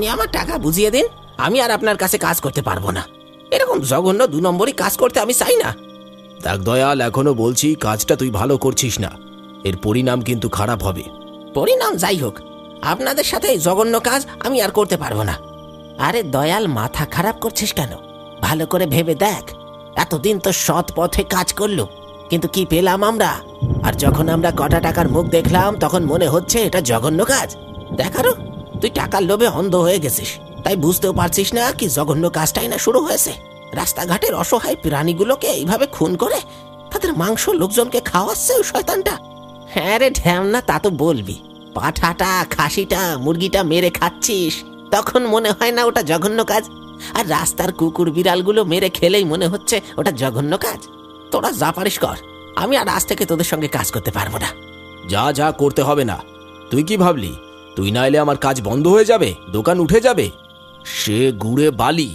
আপনি আমার টাকা বুঝিয়ে দিন, আমি আর আপনার কাছে কাজ করতে পারবো না। এরকম জঘন্য 2 নম্বরই কাজ করতে আমি চাই না। দেখ দয়াল, এখনো বলছি কাজটা তুই ভালো করছিস না, এর পরিণাম কিন্তু খারাপ হবে। পরিণাম যাই হোক, আপনাদের সাথে এই জঘন্য কাজ আমি আর করতে পারবো না। আরে দয়াল, মাথা খারাপ করছিস কেন? ভালো করে ভেবে দেখ, এতদিন তো সৎ পথে কাজ করলো, কিন্তু কি পেলাম আমরা? আর যখন আমরা কটা টাকার মুখ দেখলাম তখন মনে হচ্ছে এটা জঘন্য কাজ। দেখারও তুই টাকার লোভে অন্ধ হয়ে গেছিস, তাই বুঝতেও পারছিস না কি জঘন্য কাজটাই না শুরু হয়েছে। রাস্তাঘাটের অসহায় প্রাণীগুলোকে এইভাবে খুন করে তাদের মাংস লোকজনকে খাওয়াচ্ছে ওই শয়তানটা। হ্যাঁ রে ঢ্যামনা, তা তো বলবি। পাঠাটা, খাসিটা, মুরগিটা মেরে খাচ্ছিস, তখন মনে হয় না ওটা জঘন্য কাজ? আর রাস্তার কুকুর বিড়ালগুলো মেরে খেলেই মনে হচ্ছে ওটা জঘন্য কাজ। তোরা যা পারিস কর, আমি আর আজ থেকে তোদের সঙ্গে কাজ করতে পারবো না। যা যা করতে হবে না। তুই কি ভাবলি তুই না এলে আমার কাজ বন্ধ হয়ে যাবে, দোকান উঠে যাবে? সে গুড়ে বালি।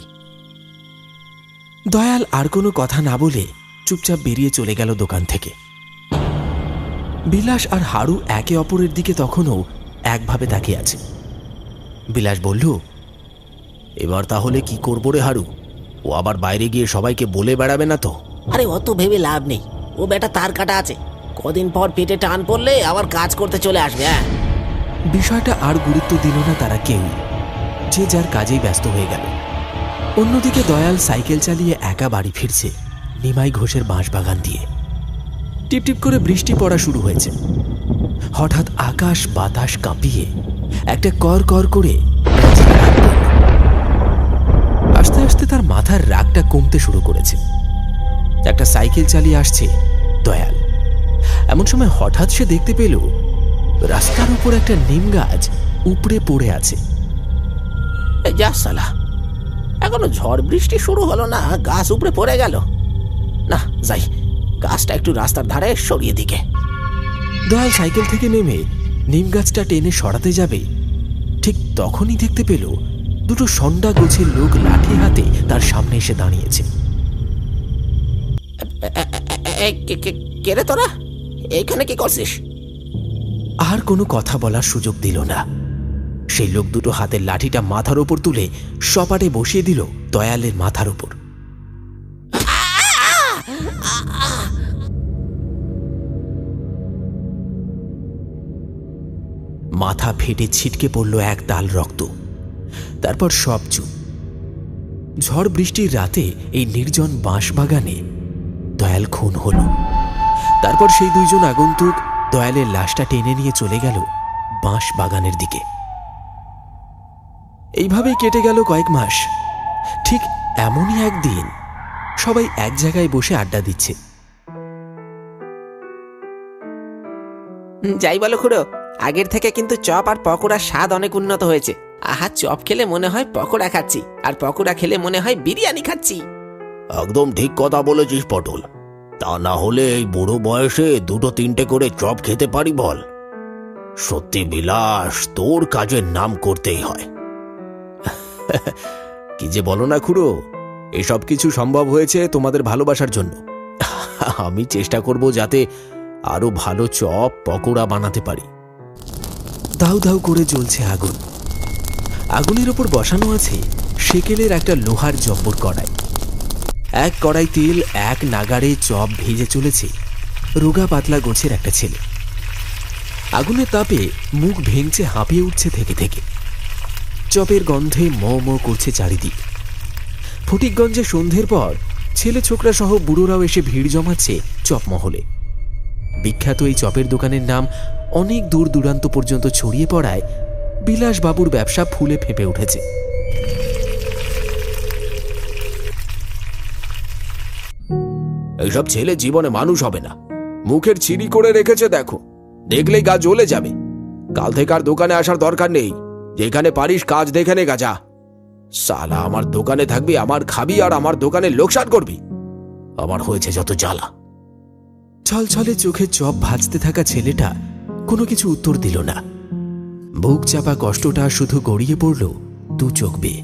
দয়াল আর কোনো কথা না বলে চুপচাপ বেরিয়ে চলে গেল দোকান থেকে। বিলাস আর হারু একে অপরের দিকে তখনও একভাবে তাকিয়ে আছে। বিলাস বলল, এবার তাহলে কি করবো রে হারু? ও আবার বাইরে গিয়ে সবাইকে বলে বেড়াবে না তো? আরে অত ভেবে লাভ নেই, ও বেটা তার কাটা আছে, কদিন পর পেটে টান পড়লে আবার কাজ করতে চলে আসবে। হ্যাঁ, বিষয়টা আর গুরুত্ব দিল না তারা কেউ, যে যার কাজেই ব্যস্ত হয়ে গেল। অন্যদিকে দয়াল সাইকেল চালিয়ে একা বাড়ি ফিরছে নিমাই ঘোষের বাঁশবাগান দিয়ে। টিপটিপ করে বৃষ্টি পড়া শুরু হয়েছে। হঠাৎ আকাশ বাতাস কাঁপিয়ে একটা কর কর করে আস্তে আস্তে তার মাথার রাগটা কমতে শুরু করেছে। একটা সাইকেল চালিয়ে আসছে দয়াল। এমন সময় হঠাৎ সে দেখতে পেল রাস্তার উপর একটা নিম গাছ উপড়ে পড়ে আছে। যা সালা, এখনো ঝড় বৃষ্টি শুরু হলো না, গাছ উপরে পড়ে গেল। না যাই, গাছটা একটু রাস্তার ধারে সরিয়ে দিকে। দয়াল সাইকেল থেকে নেমে নিম গাছটা টেনে সরাতে যাবে, ঠিক তখনই দেখতে পেল দুটো সন্ডা গোছের লোক লাঠি হাতে তার সামনে এসে দাঁড়িয়েছে। কে রে তোরা? এইখানে কি করছিস? আর কোনো কথা বলার সুযোগ দিল না। সেই লোক দুটো হাতের লাঠিটা মাথার উপর তুলে সপাটে বসিয়ে দিল দয়ালের মাথার উপর। মাথা ফেটে ছিটকে পড়ল এক তাল রক্ত। তারপর সব চুপ। ঝড় বৃষ্টির রাতে এই নির্জন বাঁশবাগানে দয়াল খুন হল। তারপর সেই দুইজন আগন্তুক দয়ালের লাশটা টেনে নিয়ে চলে গেল বাঁশবাগানের দিকে। এইভাবেই কেটে গেল কয়েক মাস। ঠিক এমনই একদিন সবাই এক জায়গায় বসে আড্ডা দিচ্ছে। যাই বলো খুড়ো, আগের থেকে কিন্তু চপ আর পকোড়ার স্বাদ অনেক উন্নত হয়েছে। আহা, চপ খেলে মনে হয় পকোড়া খাচ্ছি, আর পকোড়া খেলে মনে হয় বিরিয়ানি খাচ্ছি। একদম ঠিক কথা বলেছিস পটল। তা না হলে এই বুড়ো বয়সে 2-3টে করে চপ খেতে পারি বল? সত্যি বিলাস, তোর কাজের নাম করতেই হয়। কি যে বলো না খুড়ো, এসব কিছু সম্ভব হয়েছে তোমাদের ভালোবাসার জন্য। আমি চেষ্টা করব যাতে আরো ভালো চপ পকোড়া বানাতে পারি। দাউ দাউ করে জ্বলছে আগুন। আগুনের ওপর বসানো আছে সেকেলের একটা লোহার জব্বর কড়াই। এক কড়াই তেল এক নাগাড়ে চপ ভেজে চলেছে রোগা পাতলা গোছের একটা ছেলে। আগুনের তাপে মুখ ভেঙচে হাঁপিয়ে উঠছে থেকে থেকে। চপের গন্ধে ম ম করছে চারিদিক। ফটিকগঞ্জে সন্ধ্যের পর ছেলে ছোকরা সহ বুড়োরাও এসে ভিড় জমাচ্ছে চপমহলে। বিখ্যাত এই চপের দোকানের নাম অনেক দূর দূরান্ত পর্যন্ত ছড়িয়ে পড়ায় বিলাসবাবুর ব্যবসা ফুলে ফেঁপে উঠেছে। এইসব ছেলে জীবনে মানুষ হবে না। মুখের চিরি করে রেখেছে দেখো, দেখলেই গা জ্বলে যাবে। কাল থেকে আর দোকানে আসার দরকার নেই। যেখানে পারিস কাজ দেখে নে গাজা। সালা, আমার দোকানে থাকবি, আমার খাবি, আর আমার দোকানে লোকসান করবি। আমার হয়েছে যত জ্বালা। ছলছলে চোখে চপ ভাজতে থাকা ছেলেটা কোনো কিছু উত্তর দিল না। বুক চাপা কষ্টটা শুধু গড়িয়ে পড়ল দু চোখ বেয়ে।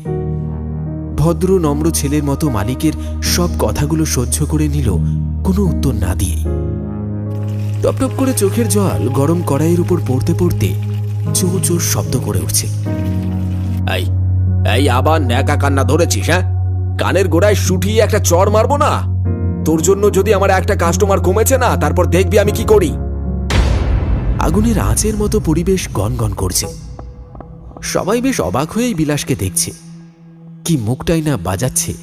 ভদ্র নম্র ছেলের মতো মালিকের সব কথাগুলো সহ্য করে নিল কোনো উত্তর না দিয়ে। টপটপ করে চোখের জল গরম কড়াইয়ের উপর পড়তে পড়তে জোর জোর শব্দ করে উঠছে। এই এই আবার ন্যাকা কান্না ধরেছিস? হ্যাঁ, কানের গোড়ায় শুটিয়ে একটা চড় মারবো না? তোর জন্য যদি আমার একটা কাস্টমার কমেছে না, তারপর দেখবি আমি কি করি। আগুনের আঁচের মতো পরিবেশ গনগন করছে। সবাই বেশ অবাক হয়েই বিলাসকে দেখছে। কি মুখটাই না বাজাচ্ছে,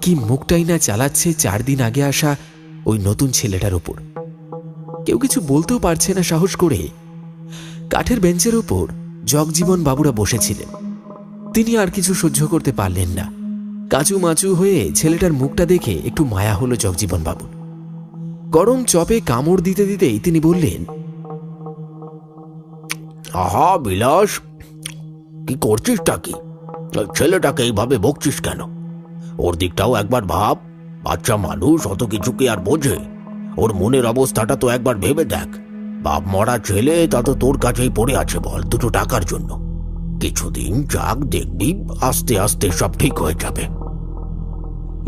কি মুখটাই না চালাচ্ছে 4 দিন আগে আসা ওই নতুন ছেলেটার ওপর। কেউ কিছু বলতেও পারছে না সাহস করে। কাঠের বেঞ্চের ওপর জগজীবন বাবুরা বসেছিলেন। তিনি আর কিছু সহ্য করতে পারলেন না। কাচু মাচু হয়ে ছেলেটার মুখটা দেখে একটু মায়া হলো জগজীবন বাবুর। গরম চপে কামড় দিতে দিতেই তিনি বললেন, আহা বিলাস, কি করছিসটা কি? ছেলেটাকে এইভাবে বকছিস কেন? ওর দিকটাও একবার ভাব। বাচ্চা মানুষ, অত কিছু কি আর বোঝে? ওর মনের অবস্থাটা তো একবার ভেবে দেখ। বাপ মরা ছেলে, তা তো তোর কাছেই পড়ে আছে বল, দুটো টাকার জন্য। কিছুদিন যাক, দেখবি আস্তে আস্তে সব ঠিক হয়ে যাবে।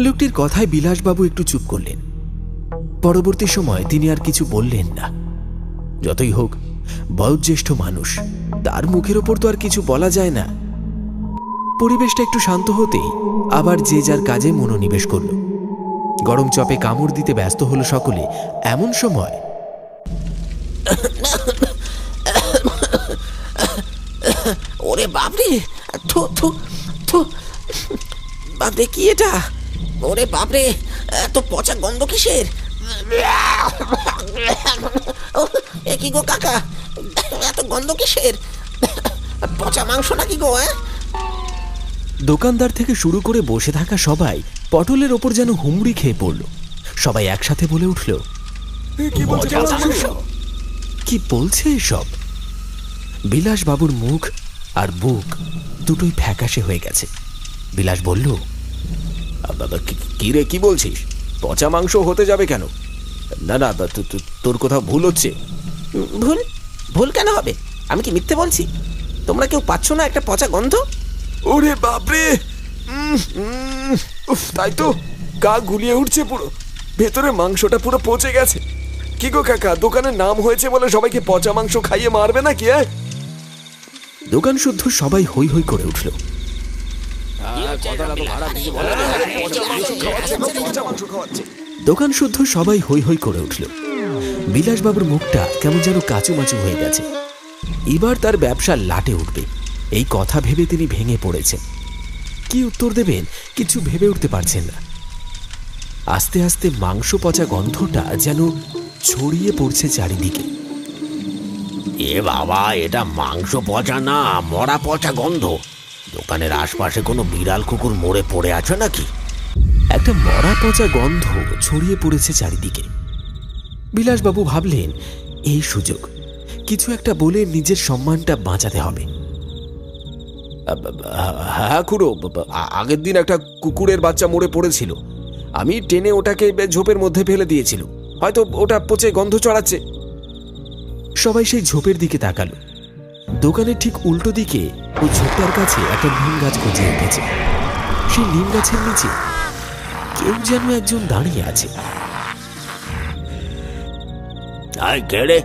লোকটির কথায় বিলাসবাবু একটু চুপ করলেন। পরবর্তী সময় তিনি আর কিছু বললেন না। যতই হোক বয়োজ্যেষ্ঠ মানুষ, তার মুখের ওপর তো আর কিছু বলা যায় না। পরিবেশটা একটু শান্ত হতেই আবার যে যার কাজে মনোনিবেশ করল। গরম চপে কামড় দিতে ব্যস্ত হলো সকলে। এমন সময় ওরে বাপরে, থু থু থু, বাপরে কি এটা? ওরে বাপরে, এত পচা গন্ধ কিসের? এ কি গো কাকা, এত গন্ধ কিসের? পচা মাংস নাকি গো? দোকানদার থেকে শুরু করে বসে থাকা সবাই পটলের ওপর যেন হুমড়ি খেয়ে পড়ল। সবাই একসাথে বলে উঠল, কি বলছে এসব? বিলাসবাবুর মুখ আর বুক দুটোই ফ্যাকাশে হয়ে গেছে। বিলাস বলল, কি রে, কি বলছিস? পচা মাংস হতে যাবে কেন? না না, তোর কোথাও ভুল হচ্ছে। ভুল? ভুল কেন হবে? আমি কি মিথ্যে বলছি? তোমরা কেউ পাচ্ছ না একটা পচা গন্ধ? ওরে বাপরে, তাই তো, গা গুলিয়ে উঠছে পুরো। ভেতরে মাংসটা পুরো পচে গেছে। কি গো কাকা, দোকানের নাম হয়েছে বলে সবাইকে পচা মাংস খাইয়ে মারবে নাকি? দোকান শুদ্ধ সবাই হই হই করে উঠল। দোকান শুদ্ধ সবাই হই হই করে উঠল। বিলাসবাবুর মুখটা কেমন যেন কাচুমাচু হয়ে গেছে। এবার তার ব্যবসা লাটে উঠবে, এই কথা ভেবে তিনি ভেঙে পড়েছেন। কি উত্তর দেবেন কিছু ভেবে উঠতে পারছেন না। আস্তে আস্তে মাংস পচা গন্ধটা যেন ছড়িয়ে পড়ছে চারিদিকে। এ বাবা, এটা মাংস পচা না, মরা পচা গন্ধ। দোকানের আশপাশে কোনো বিড়াল কুকুর মরে পড়ে আছে নাকি? একটা মরা পচা গন্ধ ছড়িয়ে পড়েছে চারিদিকে। বিলাসবাবু ভাবলেন, এই সুযোগ, কিছু একটা বলে নিজের সম্মানটা বাঁচাতে হবে। হ্যাঁ খুড়ো, আগের দিন একটা কুকুরের বাচ্চা মরে পড়েছিল। আমি টেনে ওটাকে ঝোপের মধ্যে ফেলে দিয়েছিল। হয়তো ওটা পচে গন্ধ ছড়াচ্ছে। সবাই সেই ঝোপের দিকে তাকালো। দোকানের ঠিক উল্টো দিকে ওই ঝোপটার কাছে একটা নিম গাছ গজিয়ে উঠেছে। সেই নিম গাছের নিচে কেউ যেন একজন দাঁড়িয়ে আছে। কে রে?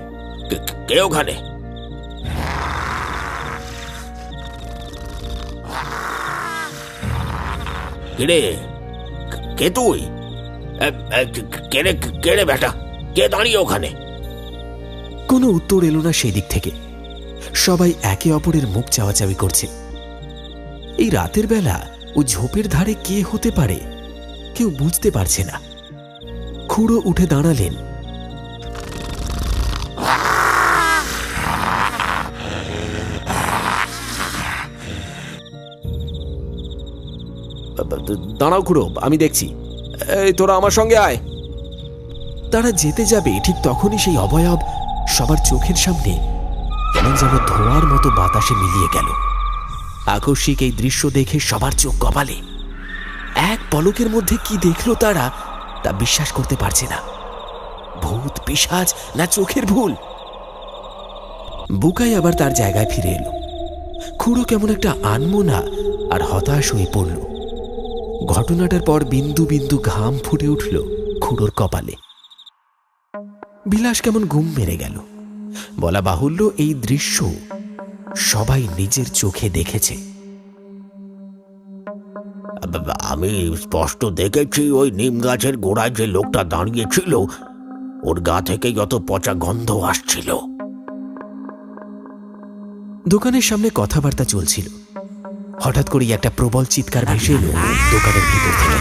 কে ওখানে? কে কে তুই? কে রে বেটা? কে দাঁড়িয়ে ওখানে? কোনো উত্তর এলো না সেই দিক থেকে। সবাই একে অপরের মুখ চাওয়াচাওয়ি করছে। এই রাতের বেলা ও ঝোপের ধারে কে হতে পারে কেউ বুঝতে পারছে না। খুড়ো উঠে দাঁড়ালেন। দাঁড়াও খুড়ো, আমি দেখছি। এই তোরা আমার সঙ্গে আয়। তারা যেতে যাবে ঠিক তখনই সেই অবয়ব সবার চোখের সামনে কেমন যেন ধোঁয়ার মতো বাতাসে মিলিয়ে গেল। আকস্মিক এই দৃশ্য দেখে সবার চোখ কপালে। এক পলকের মধ্যে কি দেখলো তারা তা বিশ্বাস করতে পারছে না। ভূত, পিশাচ না চোখের ভুল? বুকাই আবার তার জায়গায় ফিরে এলো। খুড়ো কেমন একটা আনমনা আর হতাশ হয়ে পড়ল। ঘটনাটার পর বিন্দু বিন্দু ঘাম ফুটে উঠল খুড়োর কপালে। বিলাস কেমন ঘুম মেরে গেল। বলা বাহুল্য, এই দৃশ্য সবাই নিজের চোখে দেখেছে। আমি স্পষ্ট দেখেছি ওই নিম গাছের গোড়ায় যে লোকটা দাঁড়িয়েছিল ওর গা থেকে যত পচা গন্ধ আসছিল। দোকানের সামনে কথাবার্তা চলছিল। হঠাৎ করেই একটা প্রবল চিৎকার ভেসে এলো দোকানের ভিতর থেকে।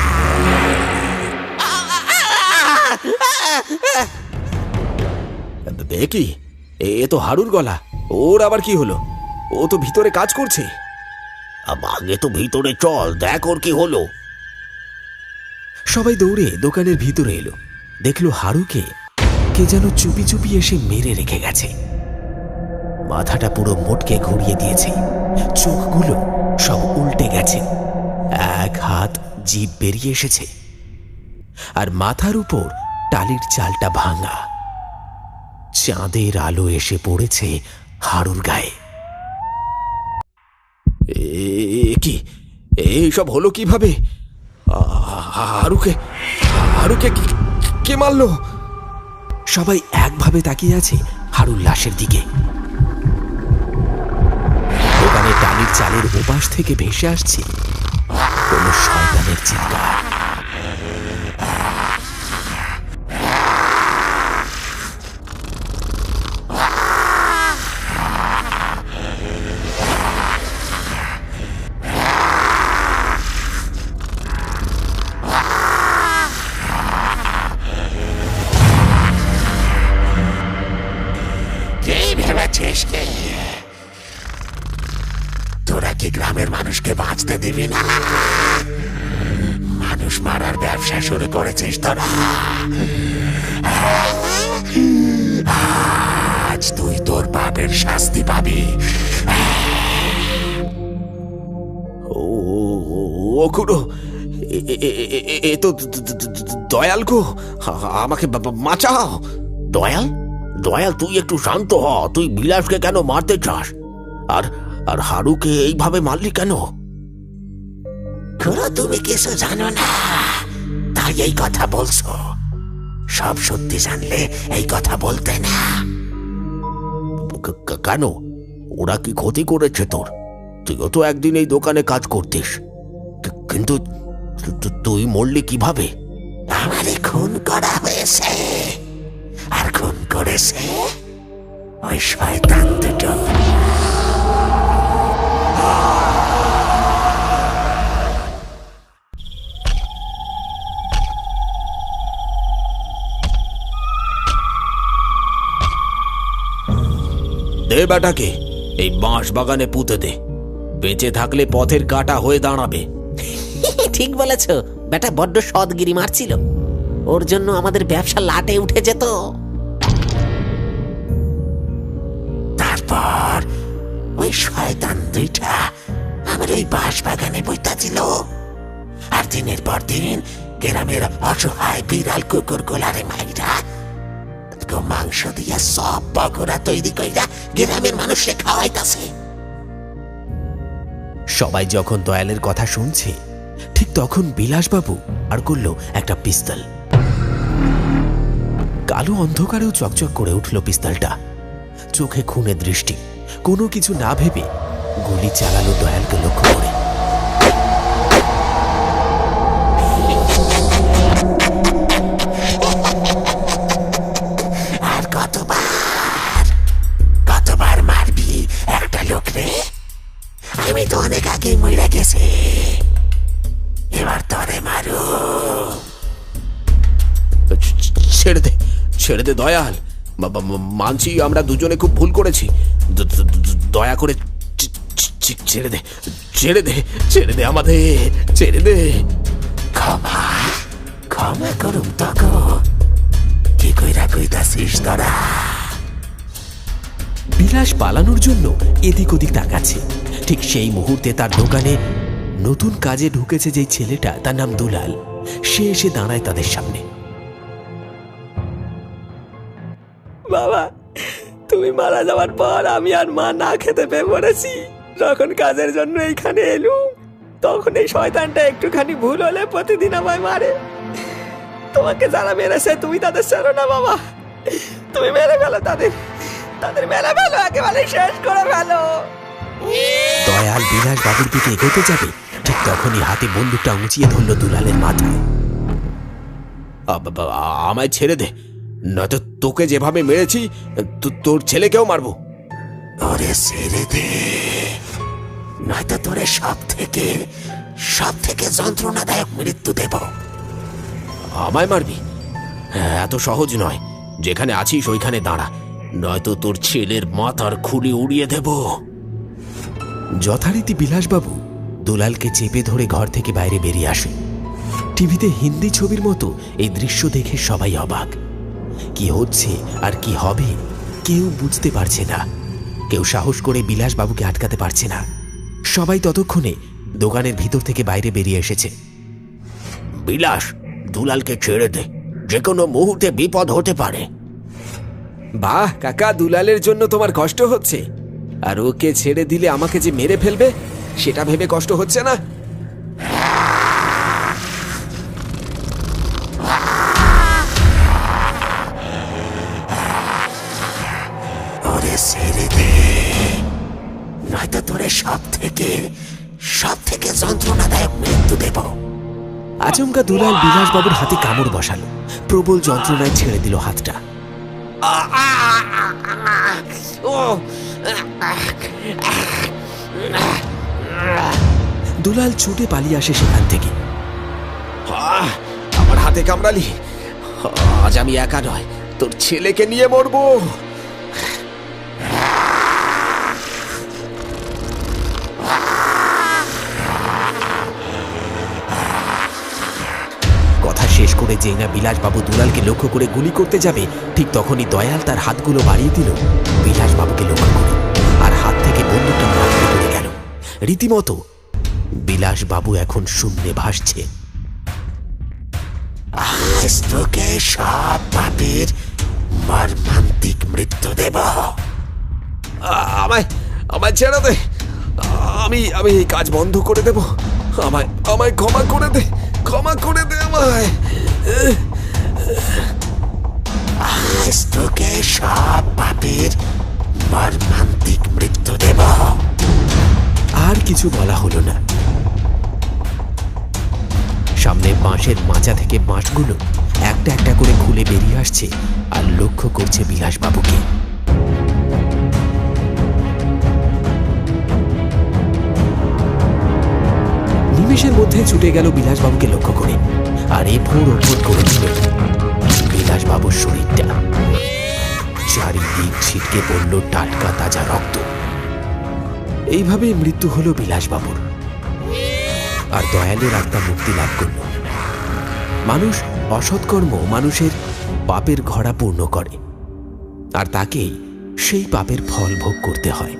কি এ তো হারুর গলা, ওর আবার কি হলো? ও তো ভিতরে কাজ করছে। আগে তো ভিতরে চল, দেখ ওর কি হলো। সবাই দৌড়ে দোকানের ভিতরে এলো। দেখলো হারুকে কে যেন চুপি চুপি এসে মেরে রেখে গেছে। মাথাটা পুরো মোটকে ঘুরিয়ে দিয়েছে, চোখগুলো সব উল্টে গেছে, এক হাত জিভ বেরিয়ে এসেছে, আর মাথার উপর টালির চালটা ভাঙা। চাঁদের আলো এসে পড়েছে হারুর গায়ে। কি এইসব হলো কিভাবে? হারুকে হারুকে কে মারলো? সবাই একভাবে তাকিয়ে আছে হারুর লাশের দিকে। দোকানে টালির চালের ওপাশ থেকে ভেসে আসছে কোনো শয়তানের চিৎকার। তোরা কি গ্রামের মানুষকে বাঁচতে দিবি না? মানুষ মারার ব্যবসা শুরু করেছিস তোরা। আজ তুই তোর পাপের শাস্তি পাবি। ও খুড়ো, এ তো দয়াল গো, আমাকে বাঁচাও। দয়াল? দয়াল তুই একটু শান্ত হ। তুই বিলাসকে কেন মারতে চাস? আর আর হারুকে এইভাবে মারলি কেন? খুড়ো, তুমি কিছু জানো না তাই এই কথা বলছো। সব সত্যি জানলে এই কথা বলতে না। কেন? ওরা কি ক্ষতি করেছে তোর? তুইও তো একদিন এই দোকানে কাজ করতিস, কিন্তু তুই মরলি কিভাবে? আমারে খুন করা হয়েছে, আর খুন করেছে ওই শয়তান দুটো। দে বেটাকে এই বাঁশ বাগানে পুঁতে দে, বেঁচে থাকলে পথের কাঁটা হয়ে দাঁড়াবে। ঠিক বলেছ, বেটা বড্ড সদগিরি মারছিল, ওর জন্য আমাদের ব্যবসা লাটে উঠে যেত। তারপর ওই শয়তান দুইটা আমার এই বাঁশ বাগানে বইতাছিল, আর দিনের পর দিন গ্রামের অসহায় বিড়াল কুকুর গোলারে মাইরা মাংস দিয়া সব পকোড়া তৈরি কইরা গ্রামের মানুষে খাওয়াইতাছে। সবাই যখন দয়ালের কথা শুনছে, ঠিক তখন বিলাসবাবু আর করলো একটা পিস্তল। কালো অন্ধকারেও চকচক করে উঠল পিস্তলটা। চোখে খুনের দৃষ্টি, কোনো কিছু না ভেবে গুলি চালালো দয়ালকে লক্ষ্য করে। আর কতবার মারবি একটা লোক রে? আমি তো অনেক আগেই মরে গেছি, এবার তোরে মারু। ছেড়ে দে দয়াল, মানছি আমরা দুজনে খুব ভুল করেছি। দয়া করে ছেড়ে দে, ছেড়ে দে, ছেড়ে দে আমাদের, ছেড়ে দে। ক্ষমা করুম তখন কি কইরা কইতাছিস তোরা? বিলাস পালানোর জন্য এদিক ওদিক তাকাচ্ছে। ঠিক সেই মুহূর্তে তার দোকানে নতুন কাজে ঢুকেছে যে ছেলেটা, তার নাম দুলাল। সে এসে দাঁড়ায় তাদের সামনে। বাবা, তুমি মারা যাওয়ার পর আমি আর মা না খেতে পেয়ে পড়েছি। যখন কাজের জন্য এইখানে এলুম, তখন এই শয়তানটা একটুখানি ভুল হলে প্রতিদিন আমায় মারে। তোমাকে যারা মেরেছে তুমি তাদের ছাড়ো না বাবা, তুমি মেরে ফেলো তাদের, মেরে ফেলো, একেবারে শেষ করে ফেলো। দয়াল বিলাস বাবুর দিকে এগোতে যাবে, ঠিক তখনই হাতে বন্দুকটা উঁচিয়ে ধরল দুলালের মাথায়। আমায় ছেড়ে দে, নয়তো তোকে যেভাবে মেরেছি তোর ছেলেকেও মারবো। ওরে ছেড়ে দে, নয়তো তোরে সব থেকে যন্ত্রণাদায়ক মৃত্যু দেব। আমায় মারবি? এত সহজ নয়। যেখানে আছিস ওইখানে দাঁড়া, নয়তো তোর ছেলের মাথার খুলি উড়িয়ে দেব। যথারীতি বিলাসবাবু দুলালকে চেপে ধরে ঘর থেকে বাইরে বেরিয়ে আসে। টিভিতে হিন্দি ছবির মতো এই দৃশ্য দেখে সবাই অবাক। কি হচ্ছে আর কি হবে কেউ বুঝতে পারছে না। কেউ সাহস করে বিলাসবাবুকে আটকাতে পারছে না। সবাই ততক্ষণে দোকানের ভিতর থেকে বাইরে বেরিয়ে এসেছে। বিলাস, দুলালকে ছেড়ে দে, যে কোনো মুহূর্তে বিপদ হতে পারে। বাহ কাকা, দুলালের জন্য তোমার কষ্ট হচ্ছে, আর ওকে ছেড়ে দিলে আমাকে যে মেরে ফেলবে সেটা ভেবে কষ্ট হচ্ছে না? ওরে ছেড়ে দে, নয়তো তোরে সব থেকে যন্ত্রণাদায়ক মৃত্যু দেব। আচমকা দুলাল বিলাসবাবুর হাতে কামড় বসালো। প্রবল যন্ত্রণায় ছেড়ে দিল হাতটা। দুলাল ছুটে পালিয়ে আসে সেখান থেকে। আমার হাতে কামড়ালি, আজ আমি একা নয়, তোর ছেলেকে নিয়ে মরবো। কথা শেষ করে যেই না বিলাসবাবু দুলালকে লক্ষ্য করে গুলি করতে যাবে, ঠিক তখনই দয়াল তার হাতগুলো বাড়িয়ে দিল বিলাসবাবুকে লক্ষ্য করে, আর হাত থেকে বন্দুকটা মাটিতে পড়ে গেল। রীতিমতো বিলাসবাবু এখন শূন্যে ভাসছে। আজ তোকে সব পাপের মর্মান্তিক মৃত্যু দেব। আমায় ছেড়ে দে, আমি এই কাজ বন্ধ করে দেব। আমায় ক্ষমা করে দে, ক্ষমা করে দে আমায়। আজ তোকে সব পাপের মর্মান্তিক মৃত্যু দেব। আর কিছু বলা হলো না। সামনে বাঁশের মাচা থেকে বাঁশগুলো একটা একটা করে খুলে বেরিয়ে আসছে আর লক্ষ্য করছে বিলাসবাবুকে। নিমেষের মধ্যে ছুটে গেল বিলাসবাবুকে লক্ষ্য করে, আর এফোর ওপর করে দিল বিলাসবাবুর শরীরটা। চারিদিক ছিটকে পড়ল টাটকা তাজা রক্ত। এইভাবেই মৃত্যু হলো বিলাসবাবুর, আর দয়ালের আত্মা মুক্তি লাভ করল। মানুষ অসৎকর্ম মানুষের পাপের ঘড়া পূর্ণ করে, আর তাকেই সেই পাপের ফল ভোগ করতে হয়।